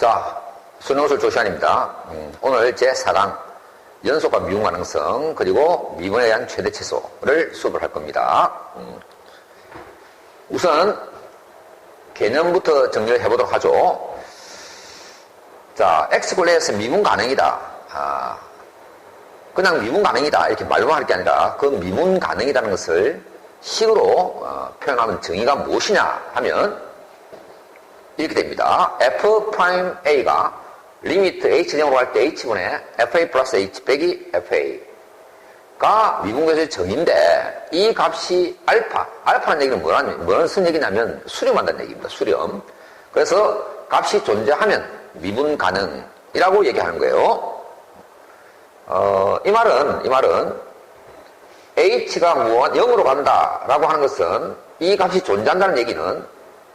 자, 수능술 조시안입니다. 오늘 제4강 연속과 미분 가능성 그리고 미분에 대한 최대 최소를 수업을 할 겁니다. 우선 개념부터 정리를 해보도록 하죠. 자, X골레에서 미분 가능이다. 그냥 미분 가능이다 이렇게 말로만 할 게 아니라 그 미분 가능이라는 것을 식으로 표현하면 정의가 무엇이냐 하면 이렇게 됩니다. F'A가 리미트 H정으로 갈 때 H분의 FA 플러스 H 빼기 FA가 미분계수의 정의인데 이 값이 알파라는 얘기는 무슨 얘기냐면 수렴한다는 얘기입니다. 수렴. 그래서 값이 존재하면 미분 가능이라고 얘기하는 거예요. 이 말은 H가 0으로 간다라고 하는 것은 이 값이 존재한다는 얘기는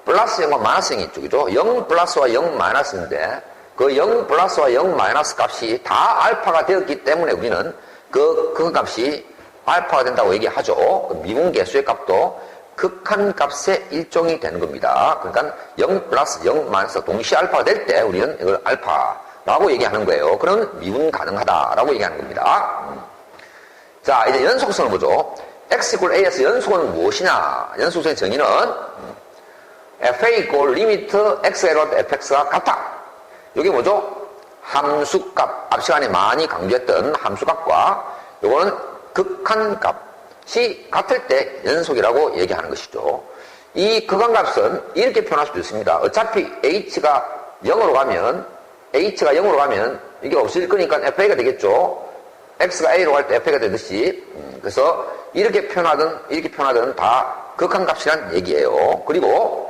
플러스 0과 마이너스 0이 이쪽이죠. 0 플러스와 0 마이너스인데 그 0 플러스와 0 마이너스 값이 다 알파가 되었기 때문에 우리는 그 값이 알파가 된다고 얘기하죠. 미분계수의 값도 극한값의 일종이 되는 겁니다. 그러니까 0 플러스 0 마이너스 동시에 알파가 될 때 우리는 이걸 알파라고 얘기하는 거예요. 그럼 미분 가능하다라고 얘기하는 겁니다. 자, 이제 연속성을 보죠. X = A에서 연속은 무엇이냐? 연속성의 정의는 FA = 리미트 X에로 fx가 같아. 이게 뭐죠? 함수값. 앞 시간에 많이 강조했던 함수값과 요거는 극한값이 같을 때 연속이라고 얘기하는 것이죠. 이 극한값은 이렇게 표현할 수도 있습니다. 어차피 H가 0으로 가면 이게 없을 거니까 FA가 되겠죠. X가 A로 갈 때 FA가 되듯이. 그래서 이렇게 표현하든 다 극한값이란 얘기예요. 그리고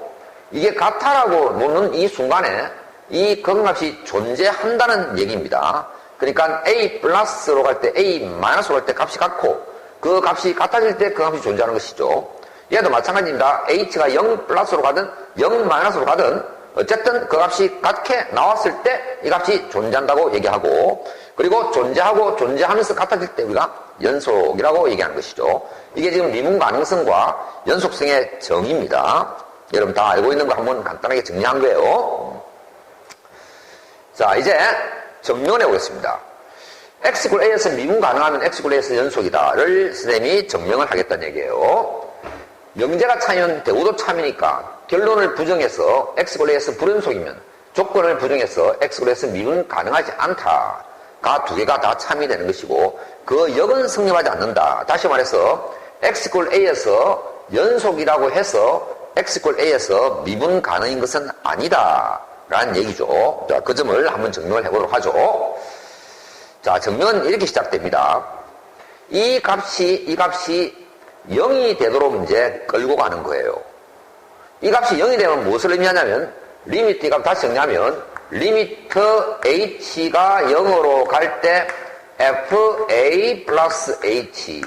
이게 같아라고 놓는 이 순간에 이 극한값이 존재한다는 얘기입니다. 그러니까 A 플러스로 갈 때 A 마이너스로 갈 때 값이 같고 그 값이 같아질 때 그 값이 존재하는 것이죠. 얘도 마찬가지입니다. H가 0 플러스로 가든 0 마이너스로 가든 어쨌든 그 값이 같게 나왔을 때 이 값이 존재한다고 얘기하고 그리고 존재하면서 같아질 때 우리가 연속이라고 얘기하는 것이죠. 이게 지금 미분 가능성과 연속성의 정의입니다. 여러분 다 알고 있는 거 한번 간단하게 정리한 거예요. 자, 이제 정명해 보겠습니다. X = A에서 미분 가능하면 X = A에서 연속이다를 선생님이 정명을 하겠다는 얘기예요. 명제가 차이면 대우도 참이니까 결론을 부정해서 X = A에서 불연속이면 조건을 부정해서 X = A에서 미분 가능하지 않다가 두 개가 다 참이 되는 것이고 그 역은 성립하지 않는다. 다시 말해서 X = A에서 연속이라고 해서 X = A에서 미분 가능인 것은 아니다 라는 얘기죠. 자, 그 점을 한번 증명을 해보도록 하죠. 자, 증명은 이렇게 시작됩니다. 이 값이 0이 되도록 이제 끌고 가는 거예요. 이 값이 0이 되면 무엇을 의미하냐면 리미트 이 값 다시 정리하면 리미트 H가 0으로 갈 때 FA 플러스 H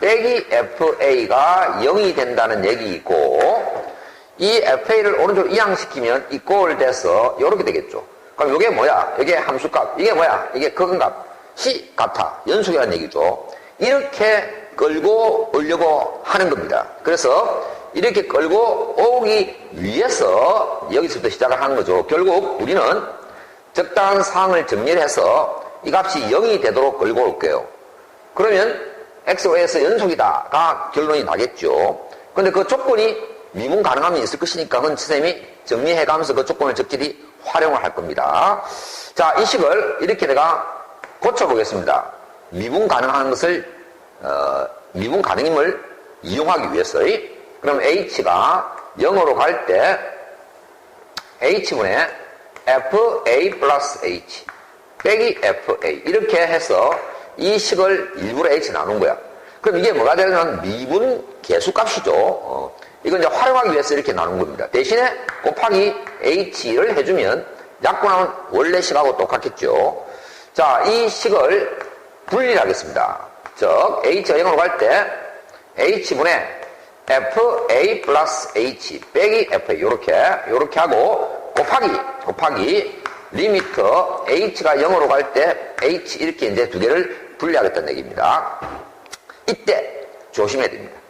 빼기 FA가 0이 된다는 얘기이고 이 FA를 오른쪽으로 이항시키면 이 꼴 돼서 이렇게 되겠죠. 그럼 이게 뭐야? 이게 함수값. 이게 뭐야? 이게 극한값이 같아. 연속이라는 얘기죠. 이렇게 끌고 오려고 하는 겁니다. 그래서 이렇게 끌고 오기 위해서 여기서부터 시작을 하는 거죠. 결국 우리는 적당한 상황을 정리해서 이 값이 0이 되도록 끌고 올게요. 그러면 X에서 연속이다가 결론이 나겠죠. 근데 그 조건이 미분 가능함이 있을 것이니까 그건 선생님이 정리해가면서 그 조건을 적절히 활용을 할 겁니다. 자, 이 식을 이렇게 내가 고쳐보겠습니다. 미분 가능한 것을 미분 가능임을 이용하기 위해서 그럼 H가 0으로 갈 때 H분의 FA 플러스 H 빼기 FA 이렇게 해서 이 식을 일부러 H 나눈 거야. 그럼 이게 뭐가 되냐면 미분 계수값이죠. 이건 이제 활용하기 위해서 이렇게 나눈 겁니다. 대신에 곱하기 H를 해주면 약분하면 원래 식하고 똑같겠죠. 자, 이 식을 분리를 하겠습니다. 즉, H가 0으로 갈 때 H분의 FA 플러스 H 빼기 FA 요렇게 하고 곱하기 리미트 H가 0으로 갈 때 H 이렇게 이제 두 개를 분리하겠다는 얘기입니다. 이때 조심해야 됩니다.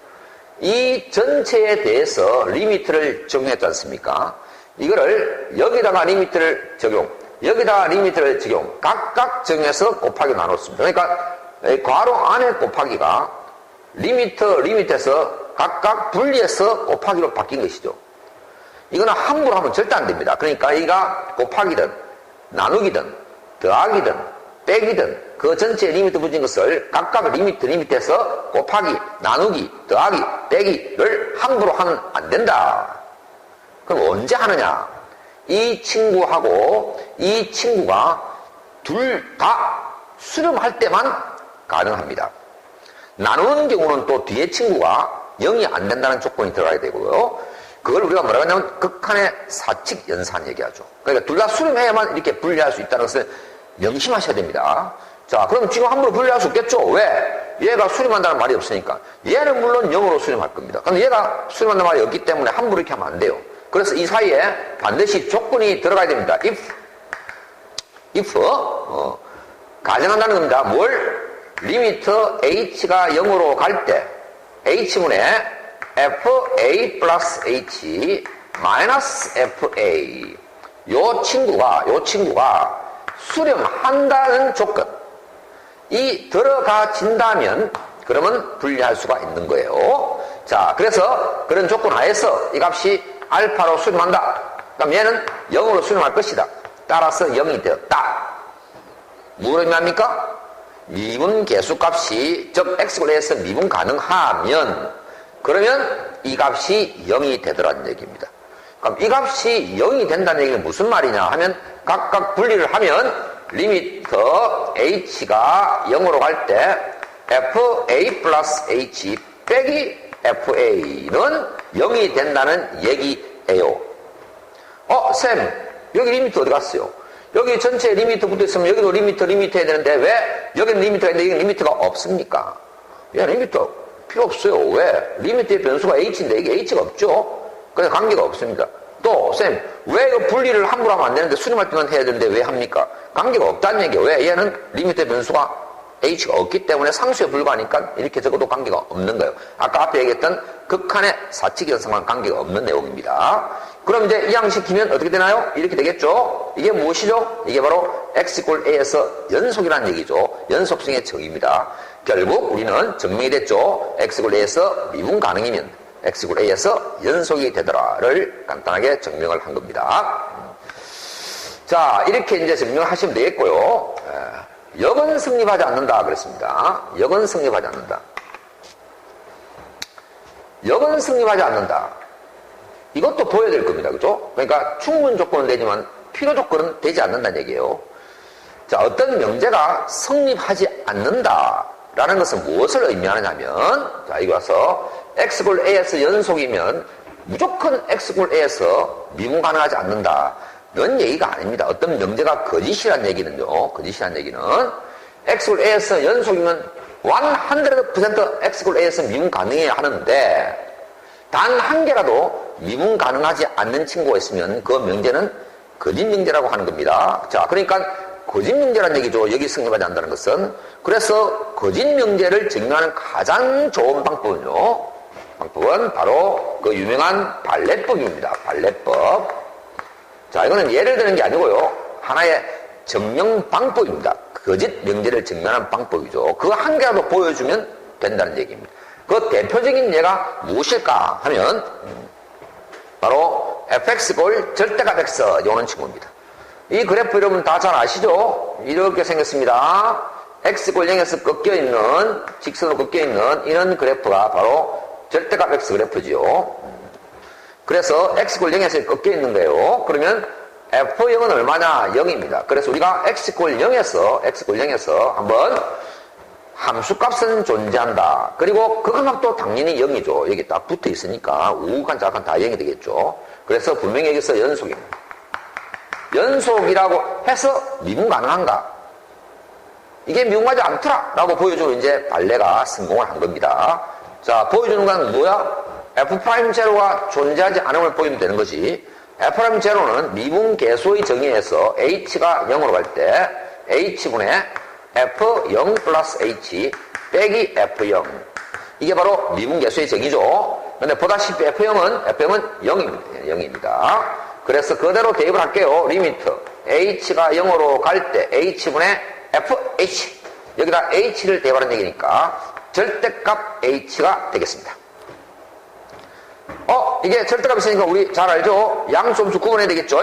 이 전체에 대해서 리미트를 적용했지 않습니까? 이거를 여기다가 리미트를 적용, 여기다 리미트를 적용, 각각 적용해서 곱하기 나눴습니다. 그러니까 괄호 안에 곱하기가 리미트에서 각각 분리해서 곱하기로 바뀐 것이죠. 이거는 함부로 하면 절대 안 됩니다. 그러니까 여기가 곱하기든 나누기든 더하기든 빼기든 그 전체 리미트 붙인 것을 각각 리미트에서 곱하기, 나누기, 더하기, 빼기를 함부로 하면 안 된다. 그럼 언제 하느냐? 이 친구하고 이 친구가 둘 다 수렴할 때만 가능합니다. 나누는 경우는 또 뒤에 친구가 0이 안 된다는 조건이 들어가야 되고요. 그걸 우리가 뭐라고 하냐면 극한의 사칙 연산 얘기하죠. 그러니까 둘 다 수렴해야만 이렇게 분리할 수 있다는 것을 명심하셔야 됩니다. 자, 그럼 지금 함부로 분리할 수 없겠죠? 왜? 얘가 수렴한다는 말이 없으니까. 얘는 물론 0으로 수렴할 겁니다. 그런데 얘가 수렴한다는 말이 없기 때문에 함부로 이렇게 하면 안 돼요. 그래서 이 사이에 반드시 조건이 들어가야 됩니다. if 가정한다는 겁니다. 뭘? 리미트 h가 0으로 갈 때 h분의 fa 플러스 h 마이너스 fa 요 친구가 수렴한다는 조건 이 들어가진다면 그러면 분리할 수가 있는 거예요. 자, 그래서 그런 조건 하에서 이 값이 알파로 수렴한다. 그럼 얘는 0으로 수렴할 것이다. 따라서 0이 되었다. 뭘 의미합니까? 미분 계수값이 즉 x에서 미분 가능하면 그러면 이 값이 0이 되더라는 얘기입니다. 그럼 이 값이 0이 된다는 얘기는 무슨 말이냐 하면 각각 분리를 하면 리미트 h가 0으로 갈 때 fa 플러스 h 빼기 fa는 0이 된다는 얘기예요. 쌤, 여기 리미트 어디 갔어요? 여기 전체 리미트 붙어있으면 여기도 리미트 해야 되는데 왜 여기는 리미트가 있는데 여기는 리미트가 없습니까? 리미트 필요 없어요. 왜? 리미트의 변수가 h인데 이게 h가 없죠? 그래서 관계가 없습니다. 또 쌤, 왜 이거 분리를 함부로 하면 안 되는데 수렴할 때만 해야 되는데 왜 합니까? 관계가 없다는 얘기예요. 왜? 얘는 리미트의 변수가 h가 없기 때문에 상수에 불과하니까 이렇게 적어도 관계가 없는 거예요. 아까 앞에 얘기했던 극한의 사칙 현상과는 관계가 없는 내용입니다. 그럼 이제 이항시키면 어떻게 되나요? 이렇게 되겠죠? 이게 무엇이죠? 이게 바로 x = a에서 연속이라는 얘기죠. 연속성의 정의입니다. 결국 우리는 증명이 됐죠. x = a에서 미분 가능이면 x = a에서 연속이 되더라를 간단하게 증명을 한 겁니다. 자, 이렇게 이제 증명을 하시면 되겠고요. 역은 성립하지 않는다 그랬습니다. 역은 성립하지 않는다. 역은 성립하지 않는다. 이것도 보여야 될 겁니다. 그죠? 그러니까 충분 조건은 되지만 필요 조건은 되지 않는다는 얘기예요. 자, 어떤 명제가 성립하지 않는다라는 것은 무엇을 의미하느냐면, 자, 이거 와서 x = a에서 연속이면 무조건 x = a에서 미분 가능하지 않는다. 는 얘기가 아닙니다. 어떤 명제가 거짓이라는 얘기는요, 거짓이라는 얘기는 x = a에서 연속이면 100% x = a에서 미분 가능해야 하는데 단 한 개라도 미분 가능하지 않는 친구가 있으면 그 명제는 거짓 명제라고 하는 겁니다. 자, 그러니까 거짓 명제라는 얘기죠. 여기 성립하지 않는다는 것은. 그래서 거짓 명제를 증명하는 가장 좋은 방법은요, 방법은 바로 그 유명한 발레법입니다. 발레법. 자, 이거는 예를 드는 게 아니고요, 하나의 증명 방법입니다. 거짓 명제를 증명하는 방법이죠. 그 한 개라도 보여주면 된다는 얘기입니다. 그 대표적인 예가 무엇일까 하면 바로 fx = 절대값 x 이런 친구입니다. 이 그래프 여러분 다 잘 아시죠? 이렇게 생겼습니다. x = 0에서 꺾여있는, 직선으로 꺾여있는 이런 그래프가 바로 절대값 x 그래프지요. 그래서 x = 0에서 꺾여있는 거예요. 그러면 f0은 얼마냐? 0입니다. 그래서 우리가 x = 0에서 한번 함수값은 존재한다. 그리고 극한값도 당연히 0이죠. 여기 딱 붙어 있으니까 우극한 좌극한 다 0이 되겠죠. 그래서 분명히 여기서 연속입니다. 연속이라고 해서 미분 가능한가? 이게 미분하지 않더라 라고 보여주고 이제 발레가 성공을 한 겁니다. 자, 보여주는 건 뭐야? F'제로가 존재하지 않음을 보이면 되는 거지. F'제로는 미분 계수의 정의에서 H가 0으로 갈 때 H분의 F0 플러스 H 빼기 F0. 이게 바로 미분 계수의 정의죠. 근데 보다시피 F0은 0입니다. 그래서 그대로 대입을 할게요. 리미트 h가 0으로 갈 때 h분의 fh 여기다 h를 대입하는 얘기니까 절대값 h가 되겠습니다. 이게 절대값이 있으니까 우리 잘 알죠? 양수함수 구분해야 되겠죠?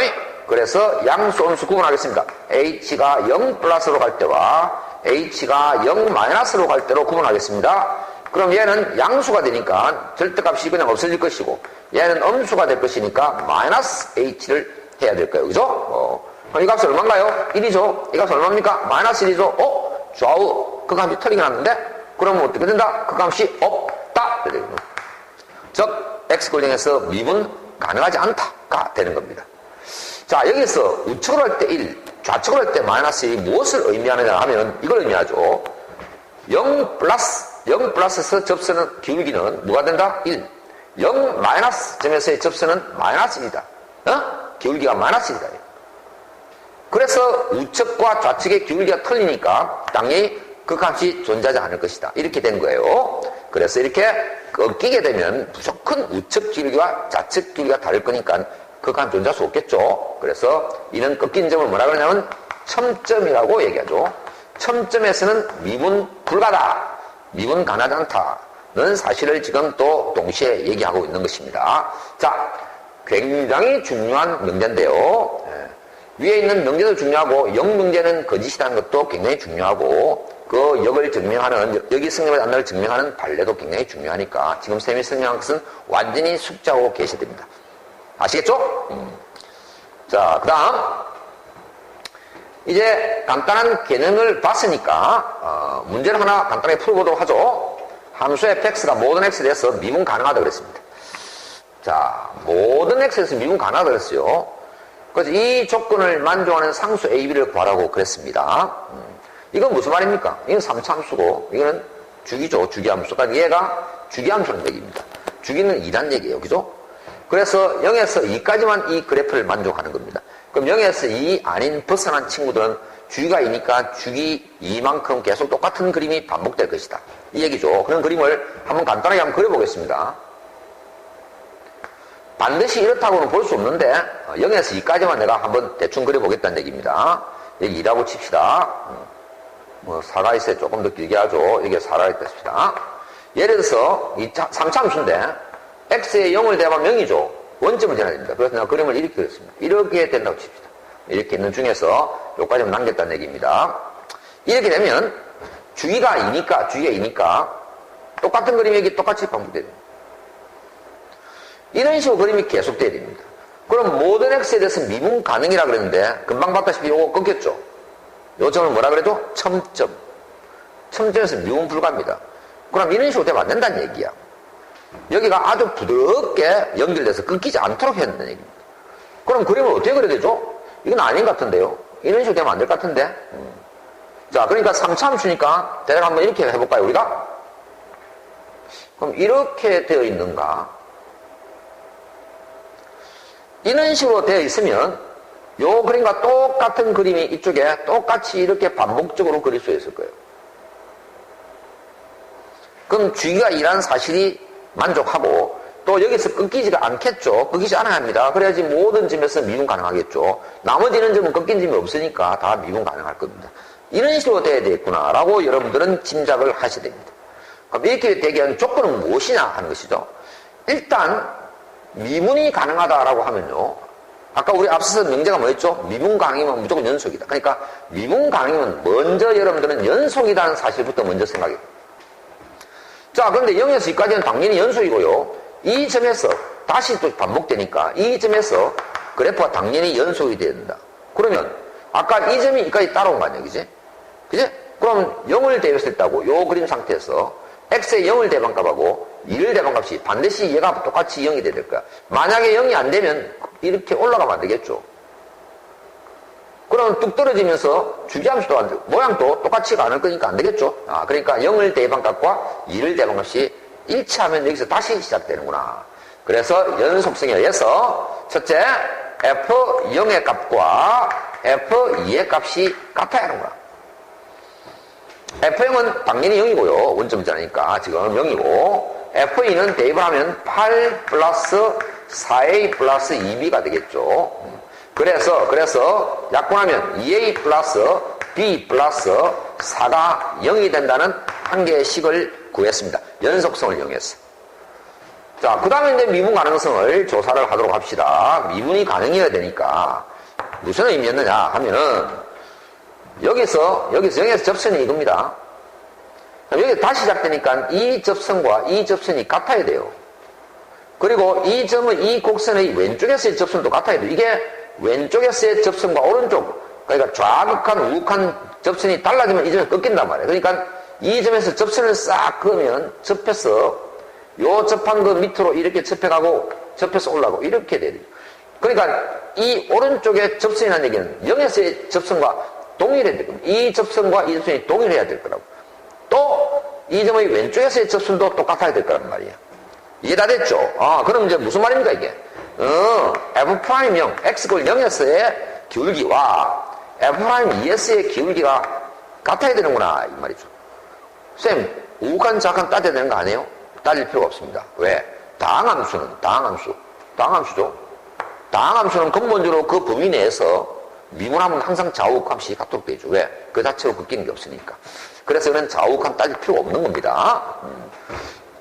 그래서 양수함수 구분하겠습니다. h가 0 플러스로 갈 때와 h가 0 마이너스로 갈 때로 구분하겠습니다. 그럼 얘는 양수가 되니까 절대값이 그냥 없어질 것이고 얘는 음수가 될 것이니까 마이너스 h를 해야 될 거예요. 그죠? 그럼 이 값이 얼마인가요? 1이죠? 이 값이 얼마입니까? 마이너스 1이죠? 좌우 그 값이 틀리게 났는데 그러면 어떻게 된다? 그 값이 없다. 즉 X골령에서 미분 가능하지 않다가 되는 겁니다. 자, 여기서 우측으로 할 때 1, 좌측으로 할 때 마이너스 1이 무엇을 의미하느냐 하면 이걸 의미하죠. 0 플러스에서 접선은 기울기는 뭐가 된다? 1. 0 마이너스 점에서의 접선은 마이너스 1이다. 기울기가 마이너스 1이다. 그래서 우측과 좌측의 기울기가 틀리니까 당연히 그 값이 존재하지 않을 것이다. 이렇게 된 거예요. 그래서 이렇게 꺾이게 되면 무조건 우측 기울기와 좌측 기울기가 다를 거니까 그 값 존재할 수 없겠죠. 그래서 이는 꺾인 점을 뭐라 그러냐면 첨점이라고 얘기하죠. 첨점에서는 미분 불가다. 미분 가능하지 않다는 사실을 지금 또 동시에 얘기하고 있는 것입니다. 자, 굉장히 중요한 명제인데요. 위에 있는 명제도 중요하고 역명제는 거짓이라는 것도 굉장히 중요하고 그 역을 증명하는 여기 승리와 안나를 증명하는 판례도 굉장히 중요하니까 지금 쌤이 설명한 것은 완전히 숙지하고 계셔야 됩니다. 아시겠죠? 자, 그 다음 이제 간단한 개념을 봤으니까 문제를 하나 간단하게 풀어보도록 하죠. 함수 fx가 모든 x에 대해서 미분 가능하다고 그랬습니다. 자, 모든 x에 대해서 미분 가능하다고 그랬어요. 그래서 이 조건을 만족하는 상수 AB를 구하라고 그랬습니다. 이건 무슨 말입니까? 이건 3차함수고 이거는 주기죠. 주기함수. 그러니까 얘가 주기함수라는 얘기입니다. 주기는 2란 얘기예요. 그죠? 그래서 0에서 2까지만 이 그래프를 만족하는 겁니다. 그럼 0에서 2 아닌 벗어난 친구들은 주기가 2니까 주기 2만큼 계속 똑같은 그림이 반복될 것이다. 이 얘기죠. 그런 그림을 한번 간단하게 한번 그려보겠습니다. 반드시 이렇다고는 볼 수 없는데 0에서 2까지만 내가 한번 대충 그려보겠다는 얘기입니다. 여기 2라고 칩시다. 뭐 4가 있어야 조금 더 길게 하죠. 이게 4가 있다 칩시다. 예를 들어서 3차함수인데 x에 0을 대하면 0이죠. 원점을 지나야 됩니다. 그래서 내가 그림을 이렇게 그렸습니다. 이렇게 된다고 칩시다. 이렇게 있는 중에서 여기까지 남겼다는 얘기입니다. 이렇게 되면 주기가 2니까 똑같은 그림이 여기 똑같이 반복됩니다. 이런 식으로 그림이 계속돼야 됩니다. 그럼 모든 x에 대해서 미분 가능이라 그랬는데 금방 봤다시피 요거 꺾였죠. 요 점을 뭐라 그래도 첨점. 첨점에서 미분 불가입니다. 그럼 이런 식으로 되면 안 된다는 얘기야. 여기가 아주 부드럽게 연결돼서 끊기지 않도록 해야 된다는 얘기입니다. 그럼 그림을 어떻게 그려야 되죠? 이건 아닌 것 같은데요. 이런 식으로 되면 안 될 것 같은데. 자, 그러니까 3차함수니까 대략 한번 이렇게 해볼까요, 우리가? 그럼 이렇게 되어 있는가? 이런 식으로 되어 있으면 요 그림과 똑같은 그림이 이쪽에 똑같이 이렇게 반복적으로 그릴 수 있을 거예요. 그럼 주기가 2라는 사실이 만족하고 또 여기서 끊기지가 않겠죠. 끊기지 않아야 합니다. 그래야지 모든 점에서 미분 가능하겠죠. 나머지는 점은 끊긴 점이 없으니까 다 미분 가능할 겁니다. 이런 식으로 돼야 되겠구나 라고 여러분들은 짐작을 하셔야 됩니다. 그럼 이렇게 되게 하는 조건은 무엇이냐 하는 것이죠. 일단 미분이 가능하다라고 하면요. 아까 우리 앞서서 명제가 뭐였죠? 미분 가능이면 무조건 연속이다. 그러니까 미분 가능이면 먼저 여러분들은 연속이라는 사실부터 먼저 생각해요. 자, 그런데 0에서 2까지는 당연히 연속이고요. 이 점에서 다시 또 반복되니까 이 점에서 그래프가 당연히 연속이 돼야 된다. 그러면 아까 이 점이 2까지 따라온 거 아니야, 그지? 그지? 그럼 0을 대입했다고 요 그림 상태에서 x의 0을 대반값하고 2를 대반값이 반드시 얘가 똑같이 0이 돼야 될 거야. 만약에 0이 안 되면 이렇게 올라가면 안 되겠죠. 그러면 뚝 떨어지면서 주기함수도 안 되고 모양도 똑같지가 않을 거니까 안 되겠죠. 그러니까 0을 대반값과 2를 대반값이 일치하면 여기서 다시 시작되는구나. 그래서 연속성에 의해서 첫째 f0의 값과 f2의 값이 같아야 하는구나. F0은 당연히 0이고요. 원점자니까 지금 0이고 F2는 대입을 하면 8 플러스 4A 플러스 2B가 되겠죠. 그래서 약분하면 2a 플러스 b 플러스 4가 0이 된다는 한 개의 식을 구했습니다. 연속성을 이용해서. 자, 그 다음에 이제 미분 가능성을 조사를 하도록 합시다. 미분이 가능해야 되니까 무슨 의미였느냐 하면은 여기서 접선이 이겁니다. 여기 다시 시작되니까 이 접선과 이 접선이 같아야 돼요. 그리고 이 점은 이 곡선의 왼쪽에서의 접선도 같아야 돼요. 이게 왼쪽에서의 접선과 오른쪽, 그러니까 좌극한 우극한 접선이 달라지면 이 점이 꺾인단 말이에요. 그러니까 이 점에서 접선을 싹 그으면 접해서 요 접한 거 밑으로 이렇게 접해가고 접해서 올라가고 이렇게 돼야 돼요. 그러니까 이 오른쪽에 접선이라는 얘기는 0에서의 접선과 동일해야 될 겁니다. 이 접선과 이 접선이 동일해야 될 거라고. 또 이 점의 왼쪽에서의 접선도 똑같아야 될 거란 말이에요. 이해 다 됐죠? 그럼 이제 무슨 말입니까 이게? F'형 X골 0에서의 기울기와 F'2S의 기울기가 같아야 되는구나 이 말이죠. 쌤, 우극한 좌극한 따져야 되는 거 아니에요? 따질 필요가 없습니다. 왜? 다항함수죠. 다항함수는 근본적으로 그 범위 내에서 미분하면 항상 좌우극함식이 같도록 되죠. 왜? 그 자체로 꺾이는 게 없으니까. 그래서 그는 좌우극함 따질 필요가 없는 겁니다.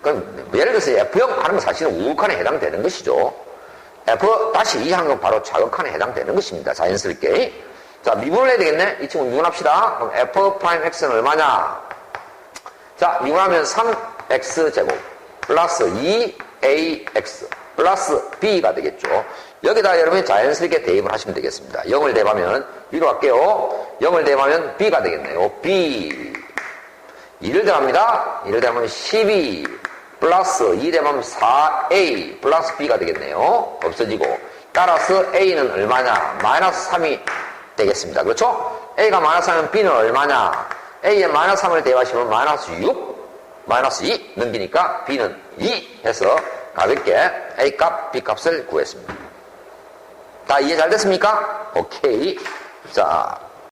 그럼 예를 들어서 F형 하는 건 사실은 우극한에 해당되는 것이죠. F-2 하는 건 바로 좌극한에 해당되는 것입니다. 자연스럽게. 자, 미분을 해야 되겠네? 이 친구 미분합시다. 그럼 F'X는 얼마냐? 자, 미분하면 3X제곱 플러스 2AX 플러스 B가 되겠죠. 여기다 여러분이 자연스럽게 대입을 하시면 되겠습니다. 0을 대입하면 위로 갈게요. 0을 대입하면 B가 되겠네요. B 2를 대입합니다. 2를 대입하면 12 플러스 2 대입하면 4A 플러스 B가 되겠네요. 없어지고 따라서 A는 얼마냐? 마이너스 3이 되겠습니다. 그렇죠? A가 마이너스 3이면 B는 얼마냐? A에 마이너스 3을 대입하시면 마이너스 6 마이너스 2 넘기니까 B는 2 해서 가볍게 A 값, B 값을 구했습니다. 다 이해 잘 됐습니까? 오케이. 자,